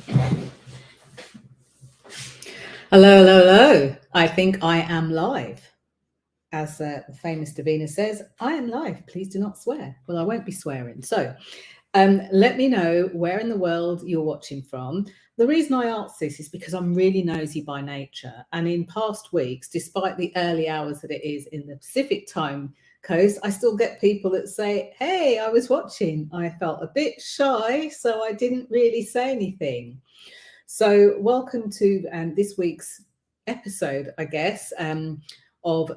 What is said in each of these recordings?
Hello, hello, hello. I think I am live. As the famous Davina says, I am live. Please do not swear. Well, I won't be swearing. So let me know where in the world you're watching from. The reason I ask this is because I'm really nosy by nature. And in past weeks, despite the early hours that it is in the Pacific time coast, I still get people that say, hey, I was watching. I felt a bit shy, so I didn't really say anything. So, welcome to this week's episode, I guess, of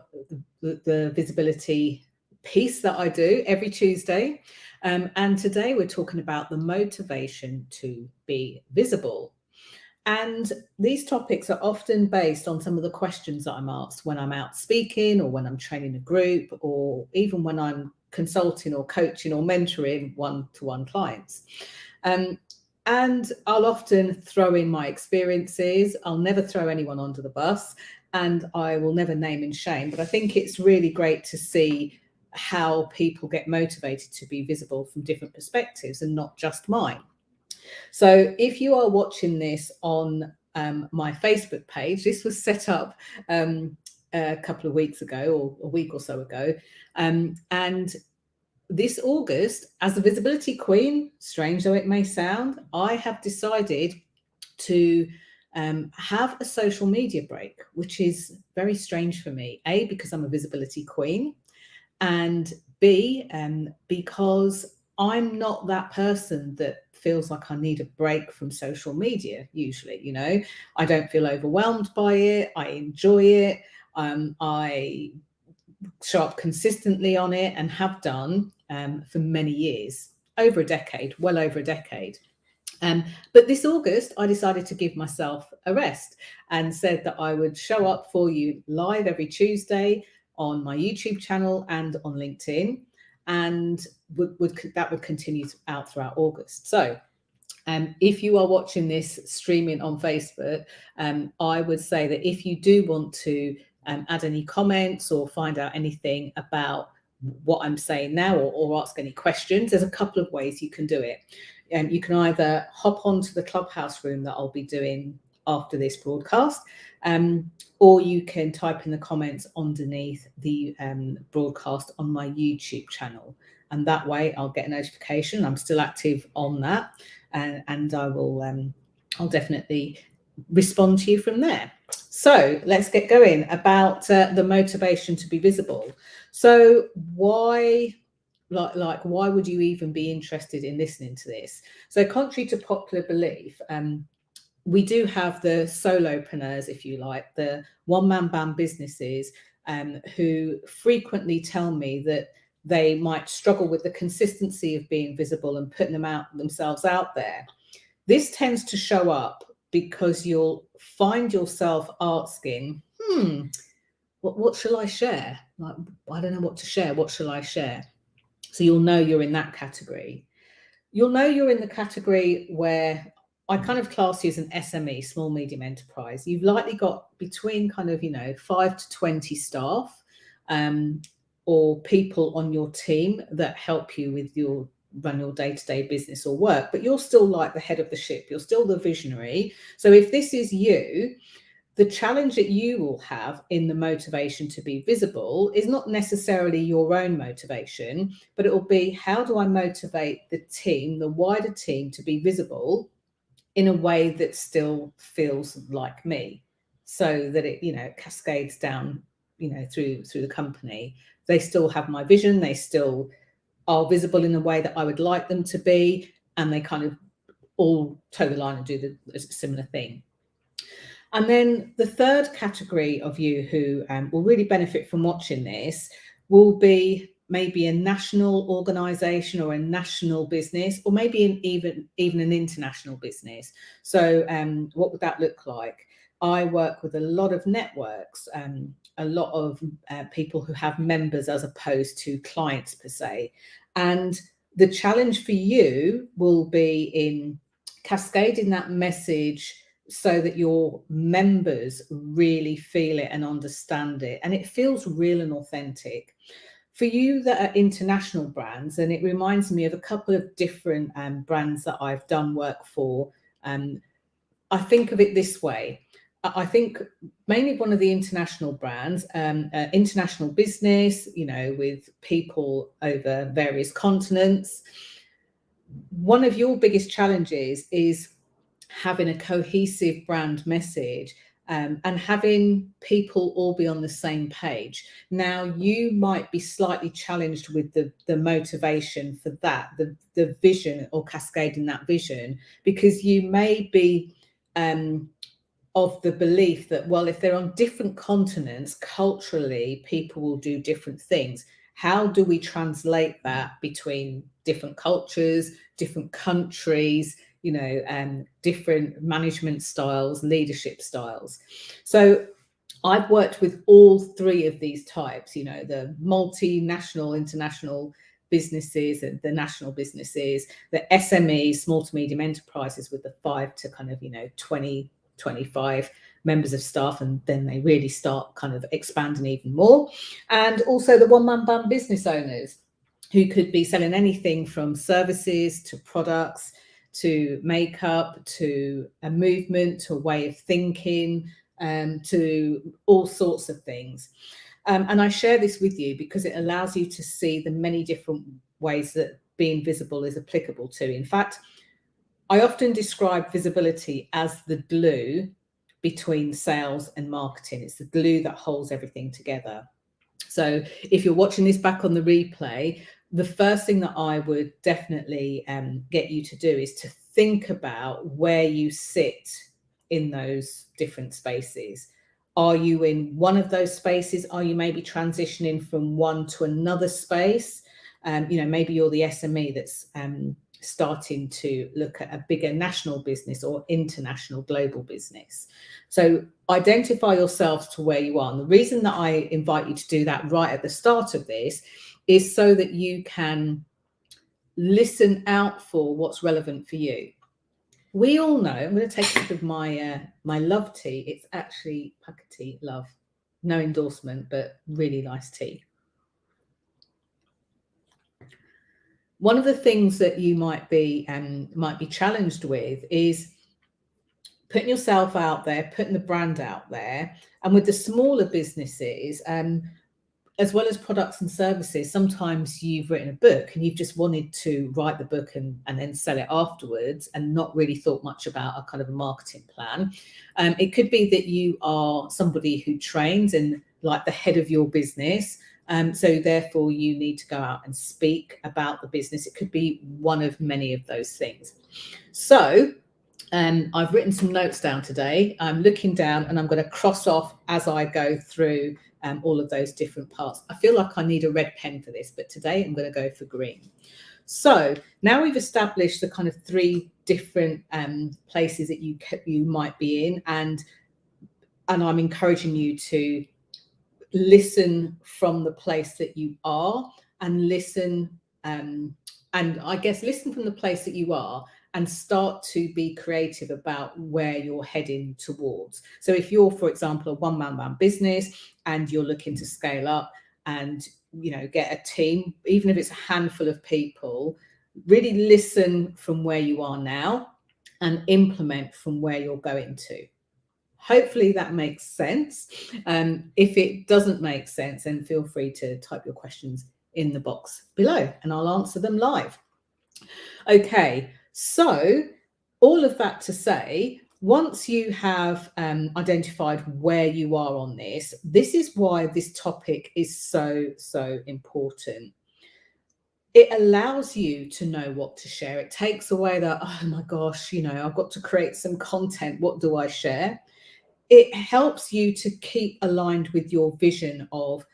the visibility piece that I do every Tuesday. And today we're talking about the motivation to be visible. And these topics are often based on some of the questions that I'm asked when I'm out speaking or when I'm training a group or even when I'm consulting or coaching or mentoring one-to-one clients. And I'll often throw in my experiences. I'll never throw anyone under the bus and I will never name and shame. But I think it's really great to see how people get motivated to be visible from different perspectives and not just mine. So if you are watching this on my Facebook page, this was set up a couple of weeks ago or a week or so ago. And this August, as a visibility queen, strange though it may sound, I have decided to have a social media break, which is very strange for me. A, because I'm a visibility queen, and B, because I'm not that person that feels like I need a break from social media usually. I don't feel overwhelmed by it. I enjoy it. I show up consistently on it and have done for many years, over a decade, well over a decade. But this August, I decided to give myself a rest and said that I would show up for you live every Tuesday on my YouTube channel and on LinkedIn, and that would continue out throughout August. So if you are watching this streaming on Facebook, I would say that if you do want to add any comments or find out anything about what I'm saying now or ask any questions, there's a couple of ways you can do it. You can either hop onto the Clubhouse room that I'll be doing after this broadcast, or you can type in the comments underneath the broadcast on my YouTube channel. And that way I'll get a notification. I'm still active on that, and I will I'll definitely respond to you from there. So let's get going about the motivation to be visible. So why why would you even be interested in listening to this? So contrary to popular belief, we do have the solopreneurs, if you like, the one-man band businesses who frequently tell me that they might struggle with the consistency of being visible and putting themselves out there. This tends to show up because you'll find yourself asking, what shall I share? Like, I don't know what to share. What shall I share? So you'll know you're in that category. You'll know you're in the category where I kind of class you as an SME, small, medium enterprise. You've likely got between 5 to 20 staff or people on your team that help you with run your day-to-day business or work, but you're still like the head of the ship. You're still the visionary. So if this is you, the challenge that you will have in the motivation to be visible is not necessarily your own motivation, but it will be, how do I motivate the team, the wider team, to be visible in a way that still feels like me, so that it cascades down through the company. They still have my vision, they still are visible in a way that I would like them to be, and they kind of all toe the line and do the similar thing. And then the third category of you who will really benefit from watching this will be maybe a national organization or a national business, or maybe even an international business. So what would that look like? I work with a lot of networks, a lot of people who have members as opposed to clients per se. And the challenge for you will be in cascading that message so that your members really feel it and understand it, and it feels real and authentic. For you that are international brands, and it reminds me of a couple of different brands that I've done work for, I think of it this way. I think mainly one of the international brands, international business, with people over various continents. One of your biggest challenges is having a cohesive brand message, and having people all be on the same page. Now, you might be slightly challenged with the motivation for that, the vision, or cascading that vision, because you may be of the belief that, well, if they're on different continents, culturally, people will do different things. How do we translate that between different cultures, different countries, different management styles, leadership styles? So I've worked with all three of these types, the multinational, international businesses, and the national businesses, the SMEs, small to medium enterprises, with the 5 to kind of 20, 25 members of staff, and then they really start kind of expanding even more. And also the one-man band business owners, who could be selling anything from services to products to makeup to a movement to a way of thinking, to all sorts of things. And I share this with you because it allows you to see the many different ways that being visible is applicable to. In fact, I often describe visibility as the glue between sales and marketing. It's the glue that holds everything together. So if you're watching this back on the replay, the first thing that I would definitely get you to do is to think about where you sit in those different spaces. Are you in one of those spaces? Are you maybe transitioning from one to another space? Maybe you're the SME that's starting to look at a bigger national business or international global business. So identify yourselves to where you are. And the reason that I invite you to do that right at the start of this is so that you can listen out for what's relevant for you. We all know, I'm going to take a sip of my love tea. It's actually Pukka Love. No endorsement, but really nice tea. One of the things that you might be challenged with is putting yourself out there, putting the brand out there. And with the smaller businesses, as well as products and services, sometimes you've written a book and you've just wanted to write the book and then sell it afterwards, and not really thought much about a kind of a marketing plan. It could be that you are somebody who trains and like the head of your business. So therefore you need to go out and speak about the business. It could be one of many of those things. So I've written some notes down today. I'm looking down and I'm going to cross off as I go through all of those different parts. I feel like I need a red pen for this, but today I'm going to go for green. So now we've established the kind of 3 different places that you might be in, and I'm encouraging you to listen from the place that you are, and listen from the place that you are, and start to be creative about where you're heading towards. So if you're, for example, a one-man band business and you're looking to scale up and get a team, even if it's a handful of people, really listen from where you are now and implement from where you're going to. Hopefully that makes sense. If it doesn't make sense, then feel free to type your questions in the box below and I'll answer them live. Okay, so all of that to say, once you have identified where you are on this is why this topic is so important. It allows you to know what to share. It takes away that, oh my gosh, I've got to create some content. What do I share? It helps you to keep aligned with your vision of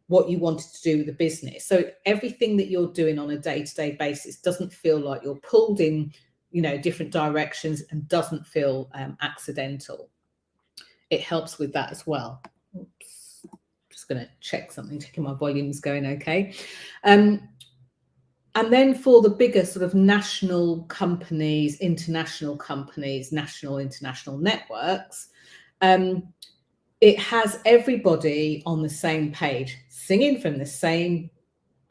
what you wanted to do with the business. So everything that you're doing on a day-to-day basis doesn't feel like you're pulled in, different directions, and doesn't feel accidental. It helps with that as well. Oops. Just going to check something, checking my volume's going okay. And then for the bigger sort of national companies, international companies, national, international networks, it has everybody on the same page, singing from the same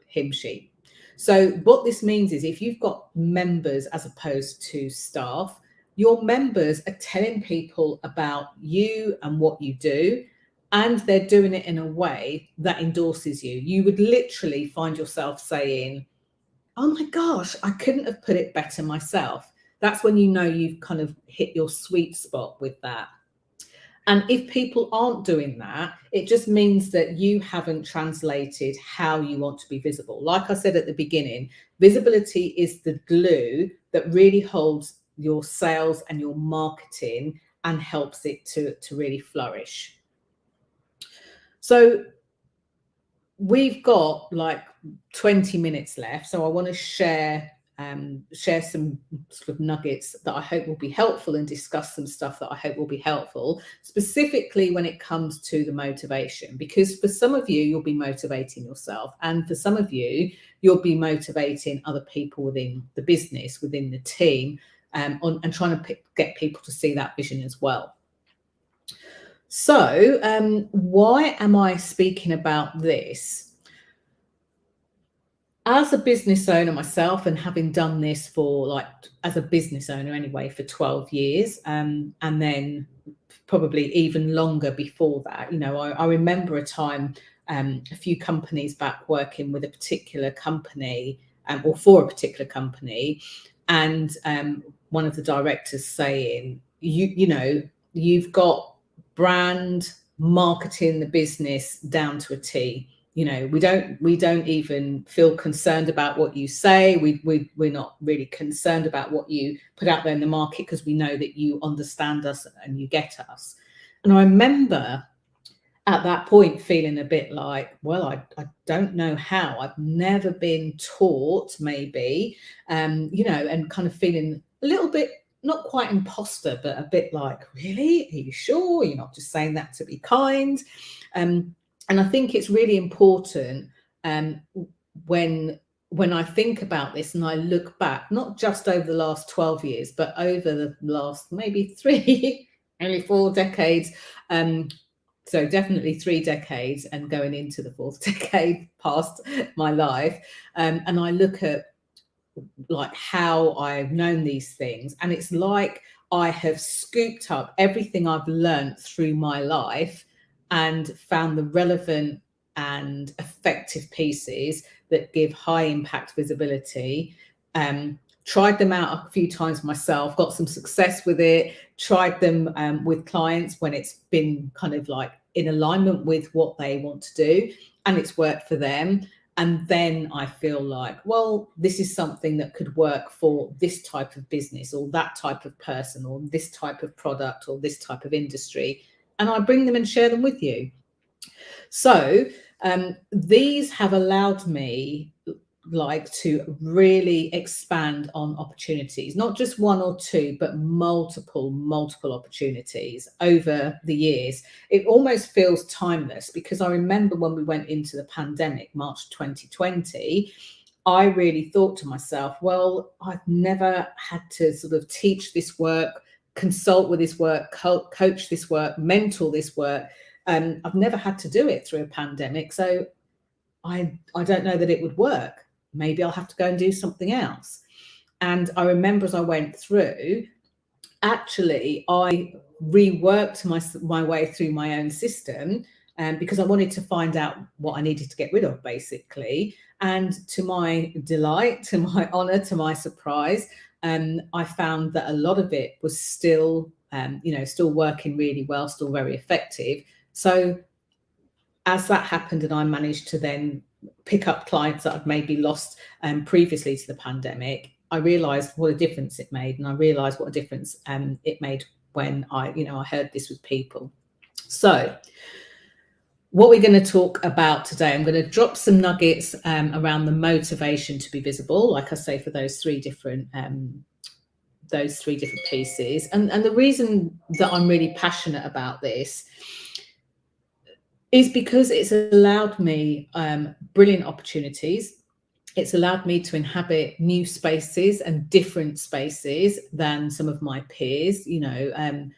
hymn sheet. So what this means is if you've got members as opposed to staff, your members are telling people about you and what you do, and they're doing it in a way that endorses you. You would literally find yourself saying, oh my gosh, I couldn't have put it better myself. That's when you know you've kind of hit your sweet spot with that. And if people aren't doing that, it just means that you haven't translated how you want to be visible. Like I said at the beginning, visibility is the glue that really holds your sales and your marketing and helps it to really flourish. So we've got like 20 minutes left. So I want to share some sort of nuggets that I hope will be helpful and discuss some stuff that I hope will be helpful, specifically when it comes to the motivation, because for some of you, you'll be motivating yourself. And for some of you, you'll be motivating other people within the business, within the team, and trying to get people to see that vision as well. So why am I speaking about this? As a business owner myself, and having done this for like, as a business owner anyway, for 12 years, and then probably even longer before that, you know, I remember a time, a few companies back, working with a particular company, or for a particular company, and one of the directors saying, you know, you've got brand marketing the business down to a T. You know, we don't even feel concerned about what you say. We're not really concerned about what you put out there in the market, because we know that you understand us and you get us. And I remember at that point feeling a bit like, well, I don't know how. I've never been taught, maybe, you know, and kind of feeling a little bit, not quite imposter, but a bit like, really? Are you sure? You're not just saying that to be kind? And I think it's really important, when I think about this and I look back, not just over the last 12 years, but over the last maybe 3, only 4 decades. So definitely 3 decades, and going into the 4th decade past my life. And I look at like how I've known these things, and it's like I have scooped up everything I've learned through my life and found the relevant and effective pieces that give high impact visibility. Tried them out a few times myself, got some success with it, tried them with clients when it's been kind of like in alignment with what they want to do, and it's worked for them. And then I feel like, well, this is something that could work for this type of business, or that type of person, or this type of product, or this type of industry. And I bring them and share them with you. So these have allowed me like to really expand on opportunities, not just 1 or 2, but multiple opportunities over the years. It almost feels timeless, because I remember when we went into the pandemic, March 2020, I really thought to myself, well, I've never had to sort of teach this work, consult with this work, coach this work, mentor this work. I've never had to do it through a pandemic. So I don't know that it would work. Maybe I'll have to go and do something else. And I remember as I went through, actually, I reworked my way through my own system, because I wanted to find out what I needed to get rid of, basically. And to my delight, to my honor, to my surprise, I found that a lot of it was still, you know, still working really well, still very effective. So as that happened, and I managed to then pick up clients that I'd maybe lost previously to the pandemic, I realized what a difference it made. And I realized what a difference it made when I heard this with people. So what we're going to talk about today, I'm going to drop some nuggets around the motivation to be visible, like I say, for those three different pieces. And the reason that I'm really passionate about this is because it's allowed me brilliant opportunities. It's allowed me to inhabit new spaces and different spaces than some of my peers. You know,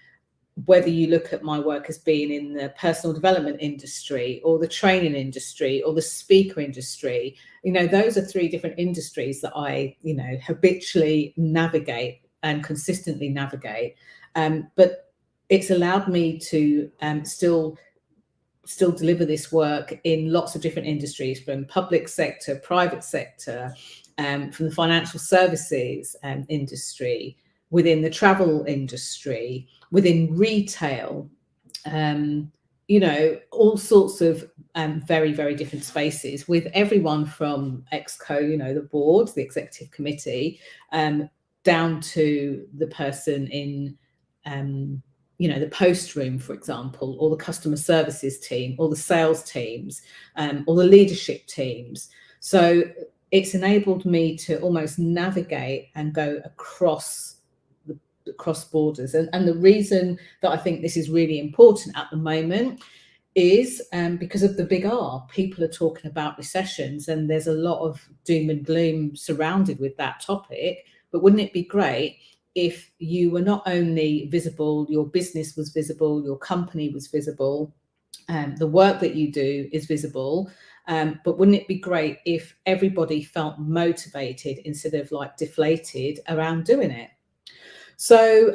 whether you look at my work as being in the personal development industry, or the training industry, or the speaker industry, you know, those are three different industries that I, you know, habitually navigate and consistently navigate. But it's allowed me to still deliver this work in lots of different industries, from public sector, private sector, from the financial services industry, within the travel industry, within retail, you know, all sorts of very, very different spaces, with everyone from ExCo, you know, the board, the executive committee, down to the person in you know, the post room, for example, or the customer services team, or the sales teams, or the leadership teams. So it's enabled me to almost navigate and go across borders. And the reason that I think this is really important at the moment is because of the big R. People are talking about recessions, and there's a lot of doom and gloom surrounded with that topic. But wouldn't it be great if you were not only visible, your business was visible, your company was visible, the work that you do is visible, but wouldn't it be great if everybody felt motivated instead of like deflated around doing it? So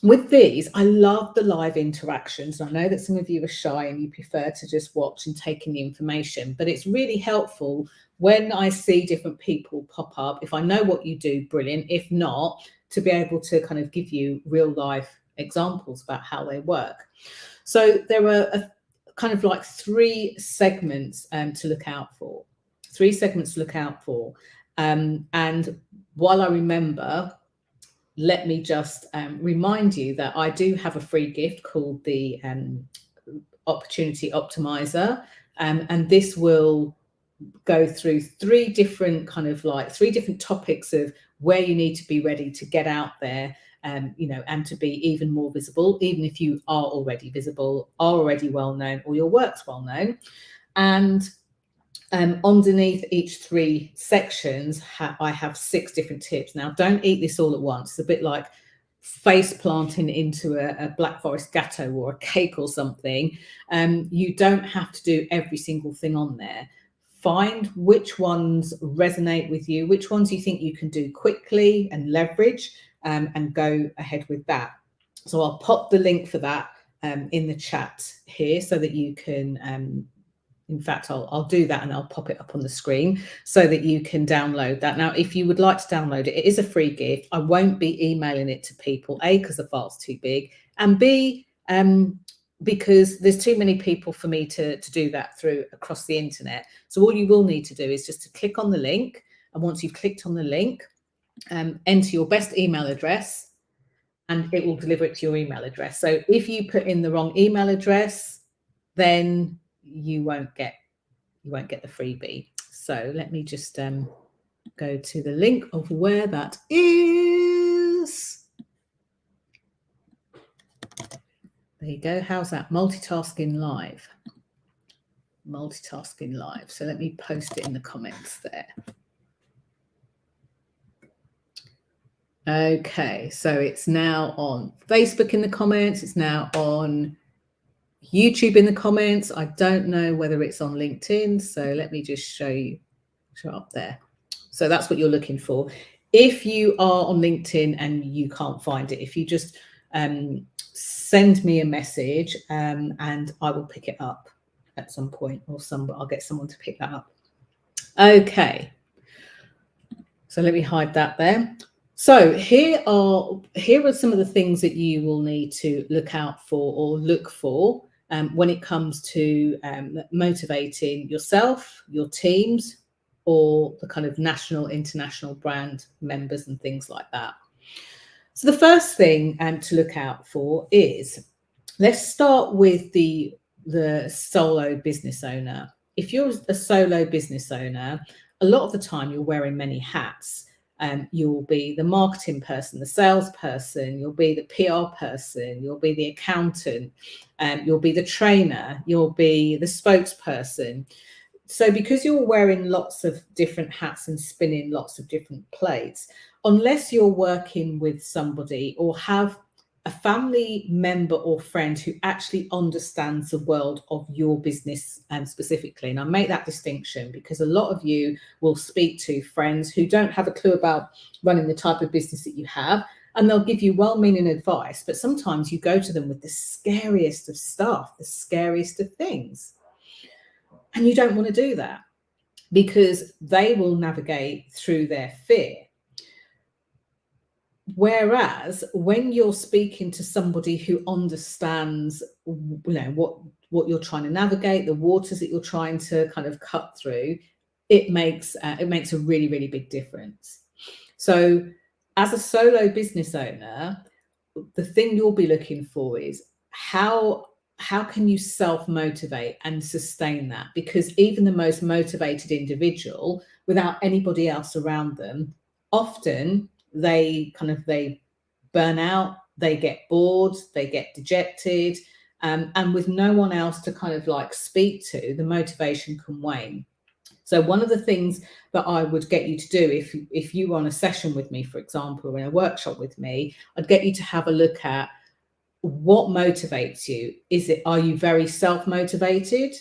with these, I love the live interactions. I know that some of you are shy and you prefer to just watch and take in the information, but it's really helpful when I see different people pop up. If I know what you do, brilliant. If not, to be able to kind of give you real life examples about how they work. So there are kind of like three segments to look out for. And while I remember, let me just remind you that I do have a free gift called the Opportunity Optimizer, and this will go through three different topics of where you need to be ready to get out there, you know, and to be even more visible, even if you are already visible, are already well known, or your work's well known. And underneath each three sections, I have 6 different tips. Now, don't eat this all at once. It's a bit like face planting into a Black Forest gatto or a cake or something. You don't have to do every single thing on there. Find which ones resonate with you, which ones you think you can do quickly and leverage, and go ahead with that. So I'll pop the link for that in the chat here so that you can in fact, I'll do that and I'll pop it up on the screen so that you can download that. Now, if you would like to download it, it is a free gift. I won't be emailing it to people, A, because the file's too big, and B, because there's too many people for me to do that through across the internet. So all you will need to do is just to click on the link. And once you've clicked on the link, enter your best email address and it will deliver it to your email address. So if you put in the wrong email address, then you won't get the freebie. So let me just go to the link of where that is. There you go. How's that? Multitasking live. So let me post it in the comments there. Okay, so it's now on Facebook in the comments. It's now on YouTube in the comments. I don't know whether it's on LinkedIn, so let me just show up there. So that's what you're looking for. If you are on LinkedIn and you can't find it, if you just send me a message and I will pick it up at some point, or I'll get someone to pick that up. Okay, so let me hide that there. So here are some of the things that you will need to look out for or look for when it comes to motivating yourself, your teams, or the kind of national, international brand members and things like that. So the first thing to look out for is, let's start with the solo business owner. If you're a solo business owner, a lot of the time you're wearing many hats. You'll be the marketing person, the salesperson, you'll be the PR person, you'll be the accountant, you'll be the trainer, you'll be the spokesperson. So because you're wearing lots of different hats and spinning lots of different plates, unless you're working with somebody or have a family member or friend who actually understands the world of your business specifically. And I make that distinction because a lot of you will speak to friends who don't have a clue about running the type of business that you have. and they'll give you well-meaning advice, but sometimes you go to them with the scariest of stuff, the scariest of things. And you don't want to do that because they will navigate through their fear. Whereas when you're speaking to somebody who understands, what you're trying to navigate, the waters that you're trying to kind of cut through, it makes a really, really big difference. So as a solo business owner, the thing you'll be looking for is how can you self-motivate and sustain that? Because even the most motivated individual, without anybody else around them, often they burn out, they get bored, they get dejected, and with no one else to kind of like speak to, the motivation can wane. So one of the things that I would get you to do, if you were on a session with me, for example, or in a workshop with me, I'd get you to have a look at what motivates you. Are you very self-motivated,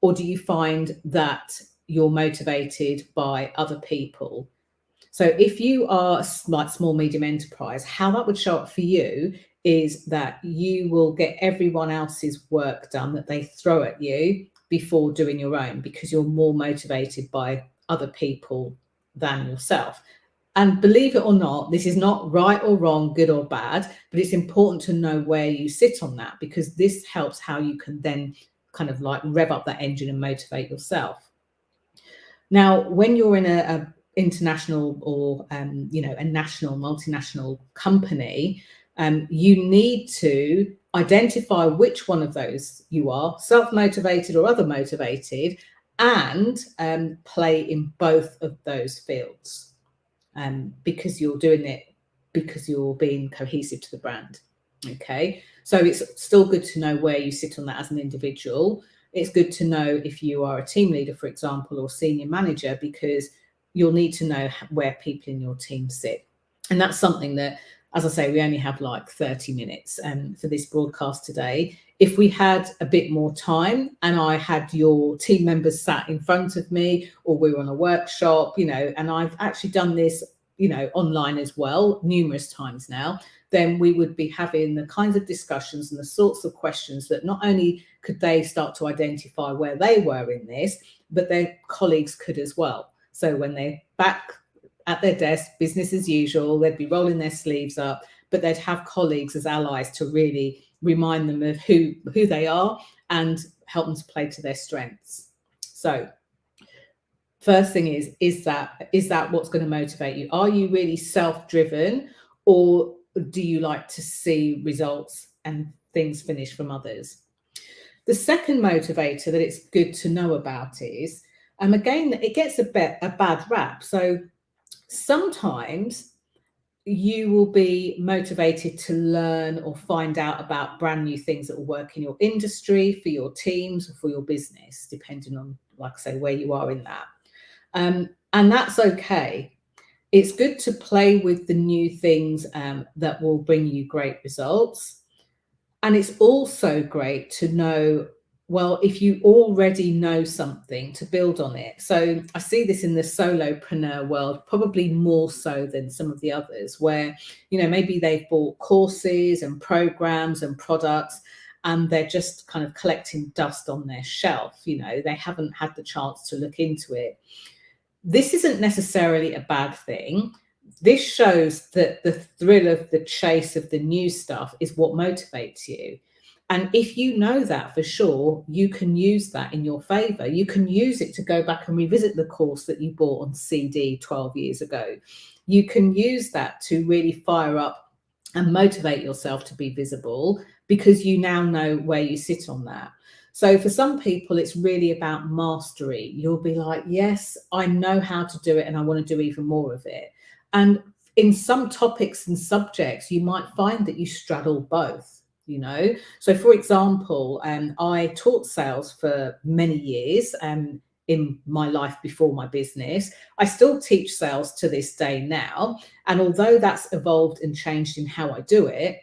or do you find that you're motivated by other people? So if you are like small, medium enterprise, how that would show up for you is that you will get everyone else's work done that they throw at you before doing your own, because you're more motivated by other people than yourself. And believe it or not, this is not right or wrong, good or bad, but it's important to know where you sit on that, because this helps how you can then kind of like rev up that engine and motivate yourself. Now, when you're in a international or a national, multinational company, you need to identify which one of those you are, self-motivated or other motivated, and play in both of those fields, because you're doing it because you're being cohesive to the brand. Okay, so it's still good to know where you sit on that as an individual. It's good to know if you are a team leader, for example, or senior manager, because you'll need to know where people in your team sit. And that's something that, as I say, we only have like 30 minutes for this broadcast today. If we had a bit more time and I had your team members sat in front of me, or we were on a workshop, and I've actually done this, online as well, numerous times now, then we would be having the kinds of discussions and the sorts of questions that not only could they start to identify where they were in this, but their colleagues could as well. So when they're back at their desk, business as usual, they'd be rolling their sleeves up, but they'd have colleagues as allies to really remind them of who they are and help them to play to their strengths. So first thing is that what's going to motivate you? Are you really self-driven, or do you like to see results and things finished from others? The second motivator that it's good to know about is, again, it gets a bad rap. So sometimes you will be motivated to learn or find out about brand new things that will work in your industry, for your teams, or for your business, depending on, like I say, where you are in that. And that's okay. It's good to play with the new things that will bring you great results. And it's also great to know, well, if you already know something, to build on it. So I see this in the solopreneur world, probably more so than some of the others, where, maybe they've bought courses and programs and products, and they're just kind of collecting dust on their shelf. They haven't had the chance to look into it. This isn't necessarily a bad thing. This shows that the thrill of the chase of the new stuff is what motivates you. And if you know that for sure, you can use that in your favor. You can use it to go back and revisit the course that you bought on CD 12 years ago. You can use that to really fire up and motivate yourself to be visible, because you now know where you sit on that. So for some people, it's really about mastery. You'll be like, yes, I know how to do it and I want to do even more of it. And in some topics and subjects, you might find that you straddle both, So for example, I taught sales for many years in my life before my business. I still teach sales to this day now. And although that's evolved and changed in how I do it,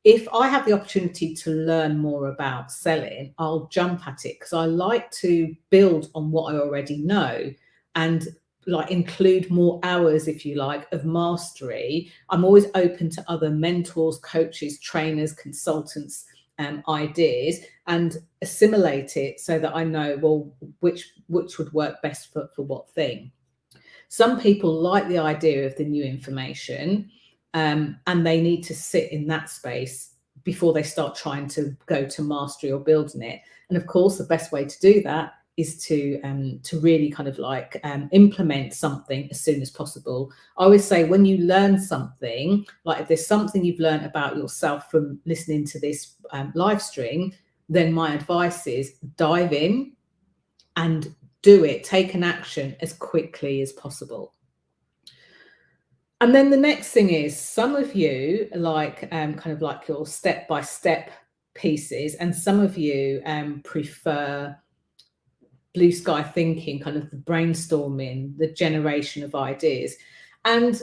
if I have the opportunity to learn more about selling, I'll jump at it, because I like to build on what I already know and like include more hours, if you like, of mastery, I'm always open to other mentors, coaches, trainers, consultants, ideas, and assimilate it so that I know, well, which would work best for what thing. Some people like the idea of the new information, and they need to sit in that space before they start trying to go to mastery or building it. And of course, the best way to do that is to really kind of like implement something as soon as possible. I always say, when you learn something, like if there's something you've learned about yourself from listening to this live stream, then my advice is dive in and do it, take an action as quickly as possible. And then the next thing is, some of you like kind of like your step-by-step pieces, and some of you prefer blue sky thinking, kind of the brainstorming, the generation of ideas. And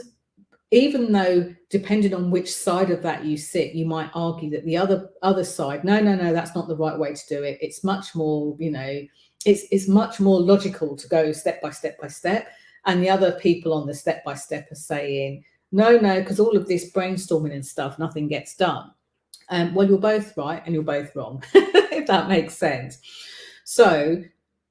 even though, depending on which side of that you sit, you might argue that the other side, no, that's not the right way to do it. It's much more, you know, it's much more logical to go step by step by step. And the other people on the step by step are saying, no, because all of this brainstorming and stuff, nothing gets done. Well, you're both right and you're both wrong, if that makes sense. So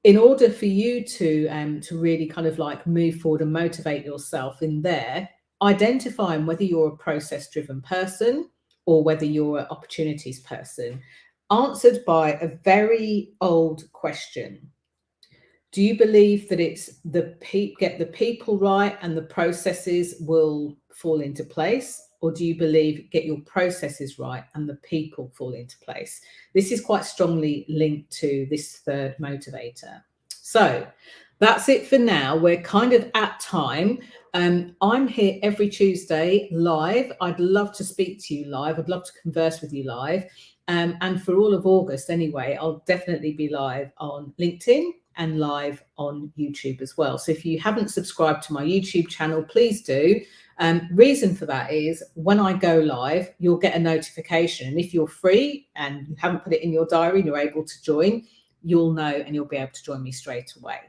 in order for you to really kind of like move forward and motivate yourself in there, identifying whether you're a process-driven person or whether you're an opportunities person, answered by a very old question. Do you believe that it's get the people right and the processes will fall into place? Or do you believe get your processes right and the people fall into place? This is quite strongly linked to this third motivator. So that's it for now. We're kind of at time. I'm here every Tuesday live. I'd love to speak to you live. I'd love to converse with you live. And for all of August anyway, I'll definitely be live on LinkedIn and live on YouTube as well. So if you haven't subscribed to my YouTube channel, please do. Reason for that is, when I go live, you'll get a notification. And if you're free and you haven't put it in your diary and you're able to join, you'll know and you'll be able to join me straight away.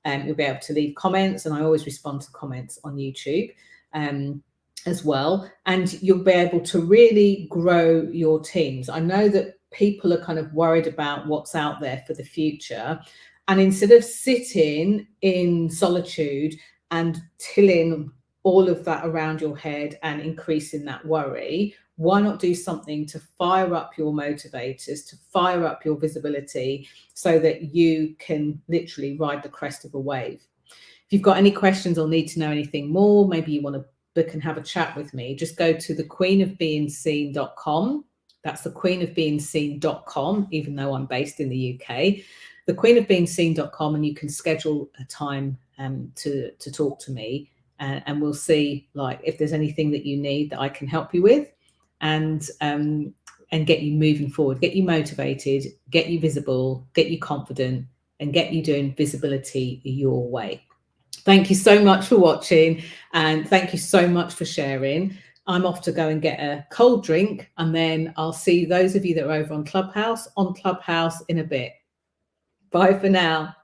You'll be able to leave comments, and I always respond to comments on YouTube as well. And you'll be able to really grow your teams. I know that people are kind of worried about what's out there for the future. And instead of sitting in solitude and tilling all of that around your head and increasing that worry, why not do something to fire up your motivators, to fire up your visibility, so that you can literally ride the crest of a wave? If you've got any questions or need to know anything more, maybe you want to book and have a chat with me, just go to thequeenofbeingseen.com. That's thequeenofbeingseen.com, even though I'm based in the UK. Thequeenofbeingseen.com, and you can schedule a time to talk to me, and we'll see like if there's anything that you need that I can help you with, and get you moving forward, get you motivated, get you visible, get you confident, and get you doing visibility your way. Thank you so much for watching, and thank you so much for sharing. I'm off to go and get a cold drink, and then I'll see those of you that are over on Clubhouse in a bit. Bye for now.